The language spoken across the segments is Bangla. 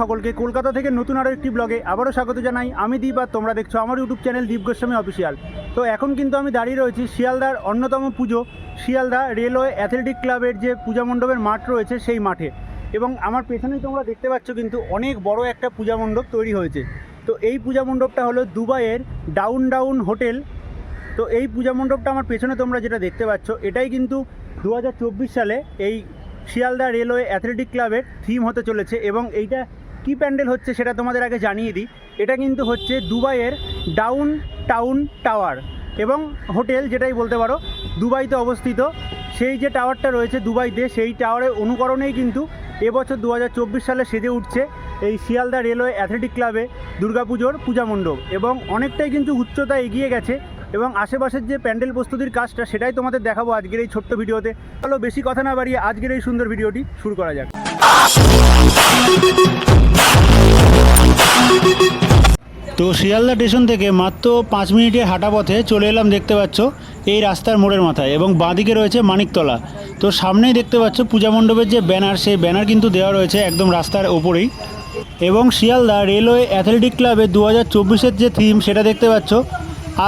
সকলকে কলকাতা থেকে নতুন আরও একটি ব্লগে আবারও স্বাগত জানাই। আমি দীপ আর তোমরা দেখছো আমার ইউটিউব চ্যানেল দীপ গোস্বামী অফিসিয়াল। তো এখন কিন্তু আমি দাঁড়িয়ে রয়েছি শিয়ালদার অন্যতম পুজো শিয়ালদা রেলওয়ে অ্যাথলেটিক ক্লাবের যে পূজা মণ্ডপের মাঠ রয়েছে সেই মাঠে, এবং আমার পেছনেই তোমরা দেখতে পাচ্ছ কিন্তু অনেক বড় একটা পূজা মণ্ডপ তৈরি হয়েছে। তো এই পূজা মণ্ডপটা হলো দুবাইয়ের ডাউন হোটেল। তো এই পূজা মণ্ডপটা আমার পেছনে তোমরা যেটা দেখতে পাচ্ছ এটাই কিন্তু 2024 সালে এই শিয়ালদা রেলওয়ে অ্যাথলেটিক ক্লাবের থিম হতে চলেছে। এবং এইটা কি প্যান্ডেল হচ্ছে সেটা তোমাদের আগে জানিয়ে দিই। এটা কিন্তু হচ্ছে দুবাইয়ের ডাউন টাওয়ার এবং হোটেল, যেটাই বলতে পারো, দুবাইতে অবস্থিত। সেই যে টাওয়ারটা রয়েছে দুবাইতে, সেই টাওয়ারের অনুকরণেই কিন্তু এবছর 2024 সালে সেজে উঠছে এই শিয়ালদা রেলওয়ে অ্যাথলেটিক ক্লাবে দুর্গাপুজোর পূজা মণ্ডপ। এবং অনেকটাই কিন্তু উচ্চতা এগিয়ে গেছে এবং আশেপাশের যে প্যান্ডেল প্রস্তুতির কাজটা সেটাই তোমাদের দেখাবো আজকের এই ছোট্ট ভিডিওতে। চলো বেশি কথা না বাড়িয়ে আজকের এই সুন্দর ভিডিওটি শুরু করা যাক। তো শিয়ালদা স্টেশন থেকে মাত্র 5 মিনিটের হাঁটা পথে চলে এলাম, দেখতে পাচ্ছ এই রাস্তার মোড়ের মাথায়, এবং বাঁদিকে রয়েছে মানিকতলা। তো সামনেই দেখতে পাচ্ছ পূজা মণ্ডপের যে ব্যানার, সেই ব্যানার কিন্তু দেওয়া রয়েছে একদম রাস্তার ওপরেই। এবং শিয়ালদা রেলওয়ে অ্যাথলেটিক ক্লাবে 2024-এর যে থিম সেটা দেখতে পাচ্ছ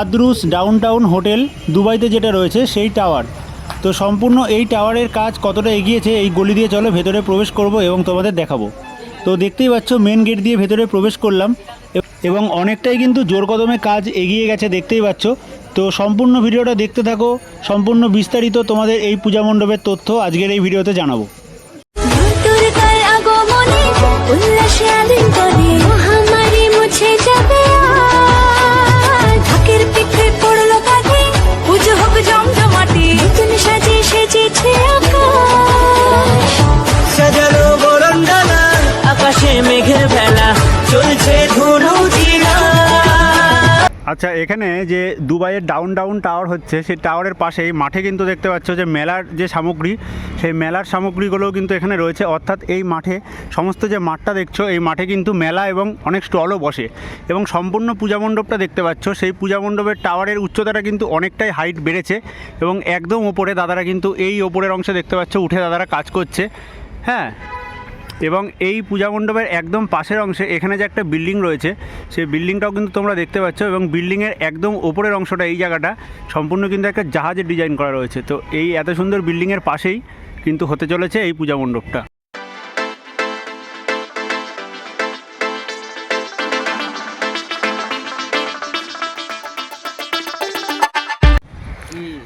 আদ্রুস ডাউন হোটেল দুবাইতে যেটা রয়েছে সেই টাওয়ার। তো সম্পূর্ণ এই টাওয়ারের কাজ কতটা এগিয়েছে এই গলি দিয়ে চলো ভেতরে প্রবেশ করব এবং তোমাদের দেখাবো। তো দেখতেই পাচ্ছ মেন গেট দিয়ে ভেতরে প্রবেশ করলাম এবং অনেকটাই কিন্তু জোর কদমে কাজ এগিয়ে গেছে, দেখতেই পাচ্ছ। তো সম্পূর্ণ ভিডিওটা দেখতে থাকো, সম্পূর্ণ বিস্তারিত তোমাদের এই পূজা মণ্ডপের তথ্য আজকের এই ভিডিওতে জানাবো। আচ্ছা, এখানে যে দুবাইয়ের ডাউন টাওয়ার হচ্ছে সেই টাওয়ারের পাশেই মাঠে কিন্তু দেখতে পাচ্ছ যে মেলার যে সামগ্রী, সেই মেলার সামগ্রীগুলোও কিন্তু এখানে রয়েছে। অর্থাৎ এই মাঠে সমস্ত যে মাঠটা দেখছো এই মাঠে কিন্তু মেলা এবং অনেক স্টলও বসে। এবং সম্পূর্ণ পূজা মণ্ডপটা দেখতে পাচ্ছ, সেই পূজা মণ্ডপের টাওয়ারের উচ্চতাটা কিন্তু অনেকটাই হাইট বেড়েছে এবং একদম ওপরে দাদারা কিন্তু এই ওপরের অংশে দেখতে পাচ্ছ উঠে দাদারা কাজ করছে। হ্যাঁ, এবং এই পূজা মণ্ডপের একদম পাশের অংশে এখানে যে একটা বিল্ডিং রয়েছে সেই বিল্ডিংটাও কিন্তু তোমরা দেখতে পাচ্ছ, এবং বিল্ডিংয়ের একদম ওপরের অংশটা এই জায়গাটা সম্পূর্ণ কিন্তু একটা জাহাজের ডিজাইন করা রয়েছে। তো এই এত সুন্দর বিল্ডিংয়ের পাশেই কিন্তু হতে চলেছে এই পূজা মণ্ডপটা।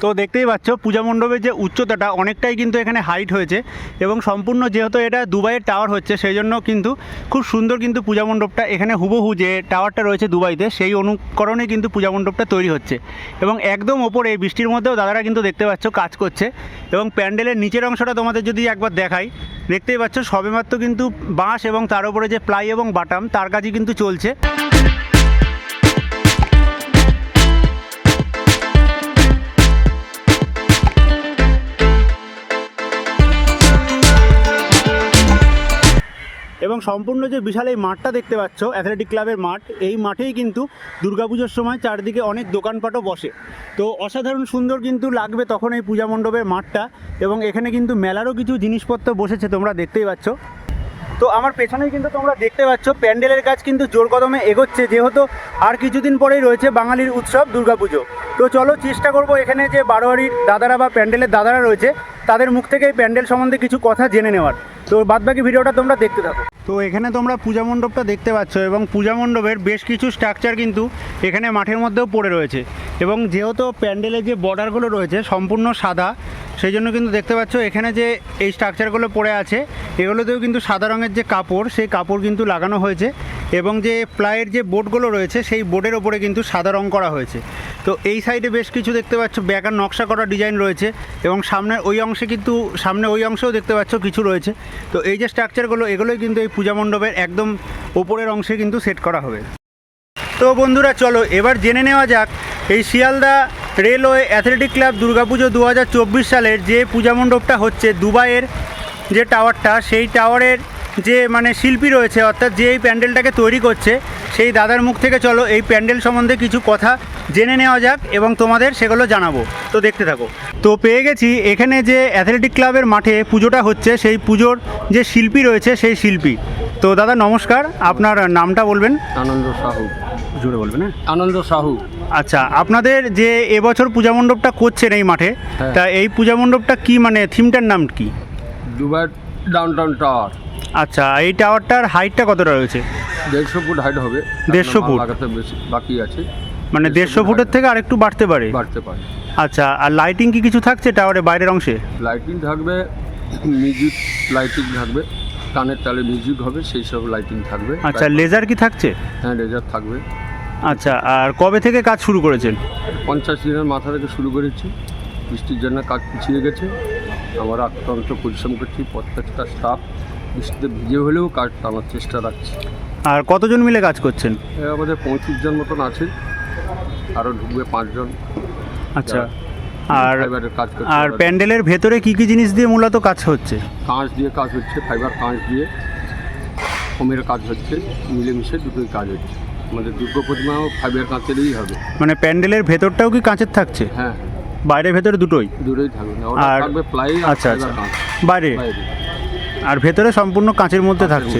তো দেখতেই পাচ্ছ পূজা মণ্ডপের যে উচ্চতাটা অনেকটাই কিন্তু এখানে হাইট হয়েছে, এবং সম্পূর্ণ যেহেতু এটা দুবাইয়ের টাওয়ার হচ্ছে সেই জন্য কিন্তু খুব সুন্দর কিন্তু পূজা মণ্ডপটা এখানে হুবহু যে টাওয়ারটা রয়েছে দুবাইতে সেই অনুকরণে কিন্তু পূজা মণ্ডপটা তৈরি হচ্ছে। এবং একদম ওপরে বৃষ্টির মধ্যেও দাদারা কিন্তু দেখতে পাচ্ছ কাজ করছে। এবং প্যান্ডেলের নিচের অংশটা তোমাদের যদি একবার দেখাই, দেখতেই পাচ্ছ সবেমাত্র কিন্তু বাঁশ এবং তার উপরে যে প্লাই এবং বাটাম তার কাজই কিন্তু চলছে। এবং সম্পূর্ণ যে বিশাল এই মাঠটা দেখতে পাচ্ছ অ্যাথলেটিক ক্লাবের মাঠ, এই মাঠেই কিন্তু দুর্গাপুজোর সময় চারদিকে অনেক দোকানপাটও বসে। তো অসাধারণ সুন্দর কিন্তু লাগবে তখন এই পূজা মণ্ডপের মাঠটা। এবং এখানে কিন্তু মেলারও কিছু জিনিসপত্র বসেছে, তোমরা দেখতেই পাচ্ছ। তো আমার পেছনেই কিন্তু তোমরা দেখতে পাচ্ছ প্যান্ডেলের কাজ কিন্তু জোর কদমে এগোচ্ছে, যেহেতু আর কিছুদিন পরেই রয়েছে বাঙালির উৎসব দুর্গাপুজো। তো চলো চেষ্টা করব এখানে যে বারোয়ারির দাদারা বা প্যান্ডেলের দাদারা রয়েছে তাদের মুখ থেকে এই প্যান্ডেল সম্বন্ধে কিছু কথা জেনে নেওয়ার। তো বাদবাকি ভিডিওটা তোমরা দেখতে থাকো। তো এখানে তোমরা পূজা মণ্ডপটা দেখতে পাচ্ছ, এবং পূজা মণ্ডপের বেশ কিছু স্ট্রাকচার কিন্তু এখানে মাঠের মধ্যেও পড়ে রয়েছে। এবং যেহেতু প্যান্ডেলের যে বর্ডারগুলো রয়েছে সম্পূর্ণ সাদা, সেই জন্য কিন্তু দেখতে পাচ্ছ এখানে যে এই স্ট্রাকচারগুলো পড়ে আছে এগুলোতেও কিন্তু সাদা রঙের যে কাপড় সেই কাপড় কিন্তু লাগানো হয়েছে। এবং যে প্লাইয়ের যে বোর্ডগুলো রয়েছে সেই বোর্ডের ওপরে কিন্তু সাদা রং করা হয়েছে। তো এই সাইডে বেশ কিছু দেখতে পাচ্ছ বেকার নকশা করা ডিজাইন রয়েছে, এবং সামনের ওই অংশে কিন্তু ওই অংশেও দেখতে পাচ্ছ কিছু রয়েছে। তো এই যে স্ট্রাকচারগুলো এগুলোই কিন্তু এই পূজা মণ্ডপের একদম ওপরের অংশে কিন্তু সেট করা হবে। তো বন্ধুরা চলো এবার জেনে নেওয়া যাক এই Sealdah railway athletic club Durga Puja 2024 সালের যে পূজা মণ্ডপটা হচ্ছে দুবাইয়ের যে টাওয়ারটা, সেই টাওয়ারের যে শিল্পী রয়েছে, অর্থাৎ যে এই প্যান্ডেলটাকে তৈরি করছে সেই দাদার মুখ থেকে চলো এই প্যান্ডেল সম্বন্ধে কিছু কথা জেনে নেওয়া যাক এবং তোমাদের সেগুলো জানাবো। তো দেখতে থাকো। তো পেয়ে গেছি এখানে যে অ্যাথলেটিক ক্লাবের মাঠে পুজোটা হচ্ছে সেই পুজোর যে শিল্পী রয়েছে সেই শিল্পী। তো দাদা নমস্কার, আপনার নামটা বলবেন? আনন্দ সাহু। জোরে বলবেন। হ্যাঁ, আনন্দ সাহু। আচ্ছা, আপনাদের যে এবছর পূজা মণ্ডপটা করছেন এই মাঠে, হ্যাঁ। তা এই পূজা মণ্ডপটা কি, মানে থিমটার নাম কি? Dubai downtown tower. আচ্ছা, এই টাওয়ারটার হাইটটা কতটা রয়েছে? 150 ফুট হাইট হবে। 150 ফুট? লাগাতে বেশি বাকি আছে, মানে 150 ফুটের থেকে আরেকটু বাড়তে পারে? বাড়তে পারে। আচ্ছা, আর লাইটিং কি কিছু থাকছে টাওয়ারের বাইরের অংশে? লাইটিং থাকবে, মিউজিক লাইটিং থাকবে, কানের তালে মিউজিক হবে, সেই সব লাইটিং থাকবে। আচ্ছা, লেজার কি থাকছে? হ্যাঁ, লেজার থাকবে। আচ্ছা, আর কবে থেকে কাজ শুরু করেছেন? 50 দিনের মাথা থেকে শুরু করেছি। বৃষ্টির জন্য কাজ পিছিয়ে গেছে। আমরা অত্যন্ত পরিশ্রম করছি, প্রত্যেকটা স্টাফ বৃষ্টিতে ভিজে হলেও কাজ টানার চেষ্টা রাখছি। আর কতজন মিলে কাজ করছেন? আমাদের 35 জন মতন আছে, আরও ঢুকবে 5 জন। আচ্ছা, আর ফাইবারের কাজ করছে। আর প্যান্ডেলের ভেতরে কি কি জিনিস দিয়ে মূলত কাজ হচ্ছে? কাঁচ দিয়ে কাজ হচ্ছে, ফাইবার কাঁচ দিয়ে ফোমের কাজ হচ্ছে, মিলেমিশে দুটোই কাজ হচ্ছে। আমাদের দুর্গা প্রতিমাও ফাইবার কাঁচেরই হবে। মানে প্যান্ডেলের ভেতরটাও কি কাঁচের থাকছে? হ্যাঁ, বাইরে ভেতরে দুটোই? দুটোই থাকবে না, ওটা আর থাকবে প্লাই। আচ্ছা আচ্ছা, কাঁচ বাইরে, বাইরে, আর ভেতরে সম্পূর্ণ কাঁচের মধ্যে থাকছে।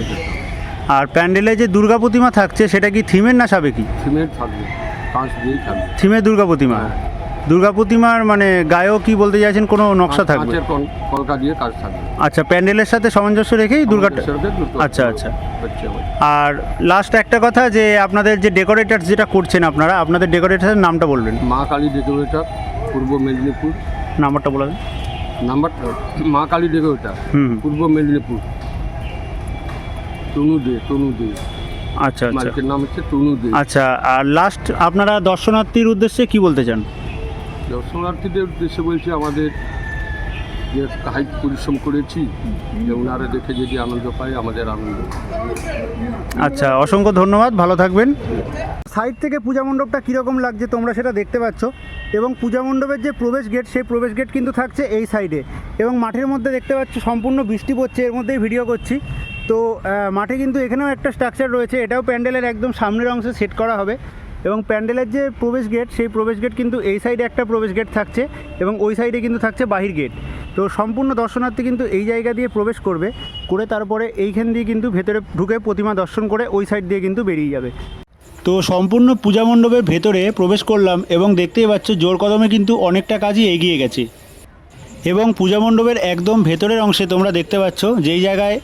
আর প্যান্ডেলে যে দুর্গা প্রতিমা থাকছে সেটা কি থিমের না সাবেকি? সিমেন্ট থাকবে, কাঁচ দিয়েই থাকবে। থিমের দুর্গা প্রতিমা? হ্যাঁ। দুর্গা প্রতিমার মানে গায়েও কি বলতে চাইছেন কোনো নকশা থাকবে? কাঁচের কলকা দিয়ে কাজ থাকবে। আচ্ছা, প্যান্ডেলের সাথে সামঞ্জস্য রেখেই দুর্গাটা? আমাদের দুটো আচ্ছা আচ্ছা। হচ্ছে আমার। আর লাস্ট একটা কথা, যে আপনাদের যে ডেকোরেটার যেটা করছেন আপনারা, আপনাদের ডেকোরেটারের নামটা বলবেন? মা কালী ডেকোরেটর, পূর্ব মেদিনীপুর। নাম্বারটা বলবেন? নাম্বার মা কালী ডেকোরেটর, হুম, পূর্ব মেদিনীপুর। তনু দে। আচ্ছা আচ্ছা মালিকের নাম হচ্ছে তনু দে। আচ্ছা। আর লাস্ট আপনারা দর্শনার্থীর উদ্দেশ্যে কি বলতে চান? দর্শনার্থীদের উদ্দেশ্যে বলছি, আমাদের যে হাইট পরিশ্রম করেছি, যে ওনারা দেখে যদি আনন্দ পায়, আমাদের আনন্দ। আচ্ছা, অসংখ্য ধন্যবাদ, ভালো থাকবেন। সাইড থেকে পূজা মণ্ডপটা কীরকম লাগছে তোমরা সেটা দেখতে পাচ্ছ, এবং পূজা মণ্ডপের যে প্রবেশ গেট, সেই প্রবেশ গেট কিন্তু থাকছে এই সাইডে, এবং মাঠের মধ্যে দেখতে পাচ্ছ সম্পূর্ণ বৃষ্টি পড়ছে, এর মধ্যেই ভিডিও করছি। তো মাঠে কিন্তু এখানেও একটা স্ট্রাকচার রয়েছে, এটাও প্যান্ডেলের একদম সামনের অংশে সেট করা হবে। এবং প্যান্ডেলের যে প্রবেশ গেট, সেই প্রবেশ গেট কিন্তু এই সাইডে একটা প্রবেশ গেট থাকছে, এবং ওই সাইডে কিন্তু থাকছে বাহির গেট। তো সম্পূর্ণ দর্শনার্থী কিন্তু এই জায়গা দিয়ে প্রবেশ করবে, করে তারপরে এইখান দিয়ে কিন্তু ভেতরে ঢুকে প্রতিমা দর্শন করে ওই সাইড দিয়ে কিন্তু বেরিয়ে যাবে। তো সম্পূর্ণ পূজা মণ্ডপের ভেতরে প্রবেশ করলাম, এবং দেখতেই পাচ্ছ জোর কদমে কিন্তু অনেকটা কাজই এগিয়ে গেছে। এবং পূজা মণ্ডপের একদম ভেতরের অংশে তোমরা দেখতে পাচ্ছ যেই জায়গায়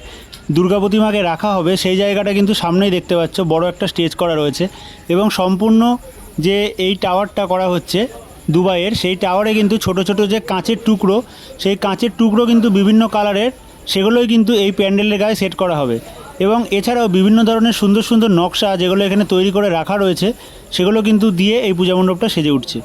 দুর্গা প্রতিমাকে রাখা হবে, সেই জায়গাটা কিন্তু সামনেই দেখতে পাচ্ছ বড় একটা স্টেজ করা রয়েছে। এবং সম্পূর্ণ যে এই টাওয়ারটা করা হচ্ছে দুবাইয়ের, সেই টাওয়ারে কিন্তু ছোট ছোট যে কাঁচের টুকরো, সেই কাঁচের টুকরো কিন্তু বিভিন্ন কালারের, সেগুলোই কিন্তু এই প্যান্ডেলের গায়ে সেট করা হবে। এবং এছাড়াও বিভিন্ন ধরনের সুন্দর সুন্দর নকশা যেগুলো এখানে তৈরি করে রাখা রয়েছে, সেগুলো কিন্তু দিয়ে এই পূজা মণ্ডপটা সেজে উঠছে।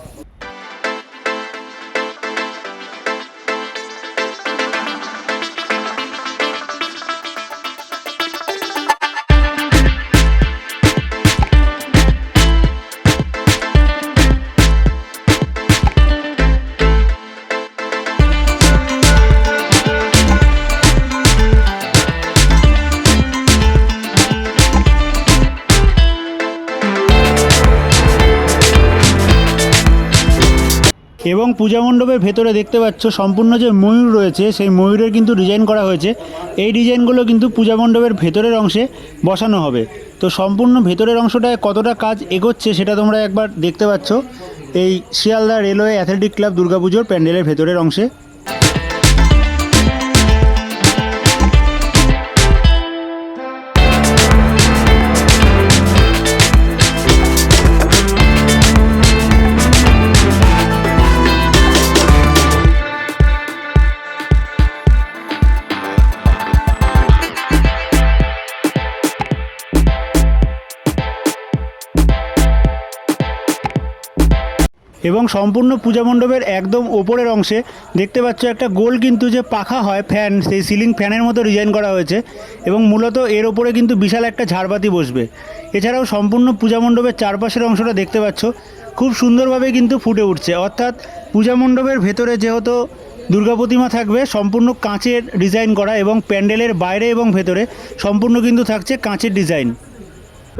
এবং পূজা মণ্ডপের ভেতরে দেখতে পাচ্ছ সম্পূর্ণ যে ময়ূর রয়েছে, সেই ময়ূরের কিন্তু ডিজাইন করা হয়েছে। এই ডিজাইনগুলো কিন্তু পূজা মণ্ডপের ভেতরের অংশে বসানো হবে। তো সম্পূর্ণ ভেতরের অংশটায় কতটা কাজ এগোচ্ছে সেটা তোমরা একবার দেখতে পাচ্ছ এই শিয়ালদা রেলওয়ে অ্যাথলেটিক ক্লাব দুর্গাপুজোর প্যান্ডেলের ভেতরের অংশে। এবং সম্পূর্ণ পূজা মণ্ডপের একদম ওপরের অংশে দেখতে পাচ্ছ একটা গোল কিন্তু যে পাখা হয় ফ্যান, সেই সিলিং ফ্যানের মতো ডিজাইন করা হয়েছে, এবং মূলত এর ওপরে কিন্তু বিশাল একটা ঝাড়বাতি বসবে। এছাড়াও সম্পূর্ণ পূজা মণ্ডপের চারপাশের অংশটা দেখতে পাচ্ছ খুব সুন্দরভাবে কিন্তু ফুটে উঠছে। অর্থাৎ পূজা মণ্ডপের ভেতরে যেহেতু দুর্গা প্রতিমা থাকবে সম্পূর্ণ কাঁচের ডিজাইন করা, এবং প্যান্ডেলের বাইরে এবং ভেতরে সম্পূর্ণ কিন্তু থাকছে কাঁচের ডিজাইন।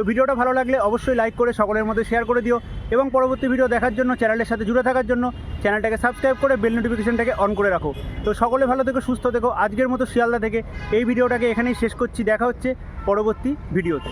তো ভিডিওটা ভালো লাগলে অবশ্যই লাইক করে সকলের মধ্যে শেয়ার করে দিও এবং পরবর্তী ভিডিও দেখার জন্য চ্যানেলের সাথে জুড়ে থাকার জন্য চ্যানেলটাকে সাবস্ক্রাইব করে বেল নোটিফিকেশনটাকে অন করে রাখো। তো সকলে ভালো থেকো, সুস্থ থেকো। আজকের মতো শিয়ালদা থেকে এই ভিডিওটাকে এখানেই শেষ করছি। দেখা হচ্ছে পরবর্তী ভিডিওতে।